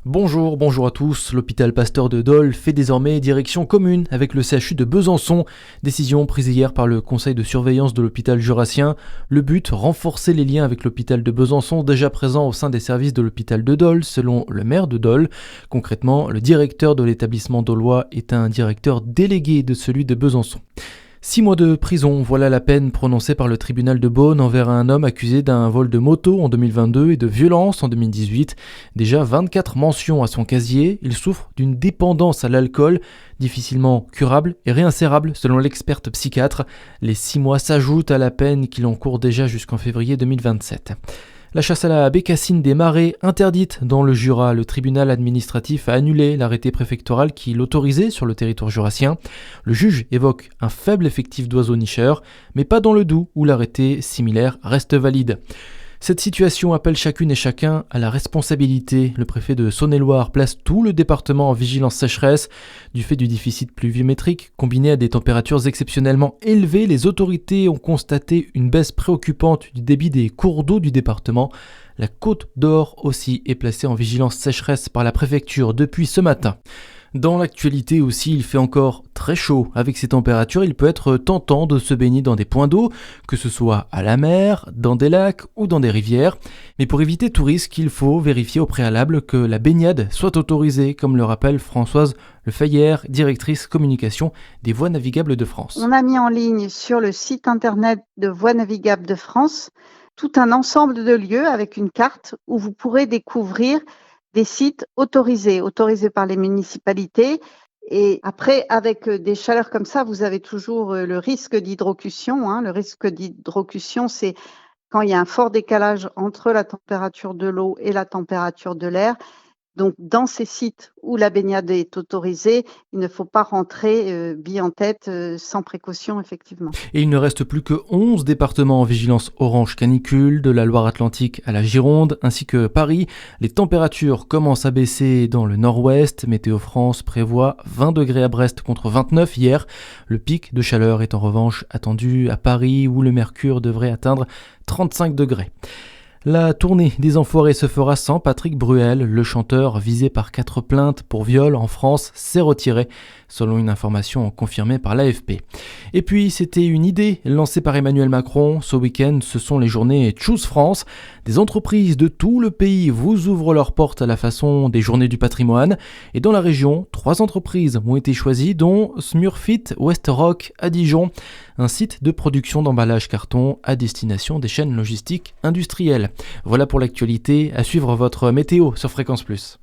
Bonjour à tous. L'hôpital Pasteur de Dole fait désormais direction commune avec le CHU de Besançon. Décision prise hier par le conseil de surveillance de l'hôpital jurassien. Le but, renforcer les liens avec l'hôpital de Besançon déjà présent au sein des services de l'hôpital de Dole, selon le maire de Dole. Concrètement, le directeur de l'établissement dolois est un directeur délégué de celui de Besançon. 6 mois de prison, voilà la peine prononcée par le tribunal de Beaune envers un homme accusé d'un vol de moto en 2022 et de violence en 2018. Déjà 24 mentions à son casier, il souffre d'une dépendance à l'alcool, difficilement curable et réinsérable selon l'experte psychiatre. Les 6 mois s'ajoutent à la peine qu'il encourt déjà jusqu'en février 2027. La chasse à la bécassine des marais interdite dans le Jura. Le tribunal administratif a annulé l'arrêté préfectoral qui l'autorisait sur le territoire jurassien. Le juge évoque un faible effectif d'oiseaux nicheurs, mais pas dans le Doubs où l'arrêté similaire reste valide. Cette situation appelle chacune et chacun à la responsabilité. Le préfet de Saône-et-Loire place tout le département en vigilance sécheresse. Du fait du déficit pluviométrique, combiné à des températures exceptionnellement élevées, les autorités ont constaté une baisse préoccupante du débit des cours d'eau du département. La Côte d'Or aussi est placée en vigilance sécheresse par la préfecture depuis ce matin. Dans l'actualité aussi, il fait encore très chaud. Avec ces températures, il peut être tentant de se baigner dans des points d'eau, que ce soit à la mer, dans des lacs ou dans des rivières. Mais pour éviter tout risque, il faut vérifier au préalable que la baignade soit autorisée, comme le rappelle Françoise Lefayère, directrice communication des Voies navigables de France. On a mis en ligne sur le site internet de Voies navigables de France tout un ensemble de lieux avec une carte où vous pourrez découvrir des sites autorisés par les municipalités. Et après, avec des chaleurs comme ça, vous avez toujours le risque d'hydrocution. Le risque d'hydrocution, c'est quand il y a un fort décalage entre la température de l'eau et la température de l'air. Donc, dans ces sites où la baignade est autorisée, il ne faut pas rentrer bille en tête sans précaution, effectivement. Et il ne reste plus que 11 départements en vigilance orange canicule, de la Loire-Atlantique à la Gironde, ainsi que Paris. Les températures commencent à baisser dans le nord-ouest. Météo France prévoit 20 degrés à Brest contre 29 hier. Le pic de chaleur est en revanche attendu à Paris, où le mercure devrait atteindre 35 degrés. La tournée des Enfoirés se fera sans Patrick Bruel. Le chanteur, visé par 4 plaintes pour viol en France, s'est retiré, selon une information confirmée par l'AFP. Et puis, c'était une idée lancée par Emmanuel Macron. Ce week-end, ce sont les journées Choose France. Des entreprises de tout le pays vous ouvrent leurs portes à la façon des journées du patrimoine. Et dans la région, 3 entreprises ont été choisies, dont Smurfit Westrock à Dijon, un site de production d'emballage carton à destination des chaînes logistiques industrielles. Voilà pour l'actualité, à suivre votre météo sur Fréquence Plus.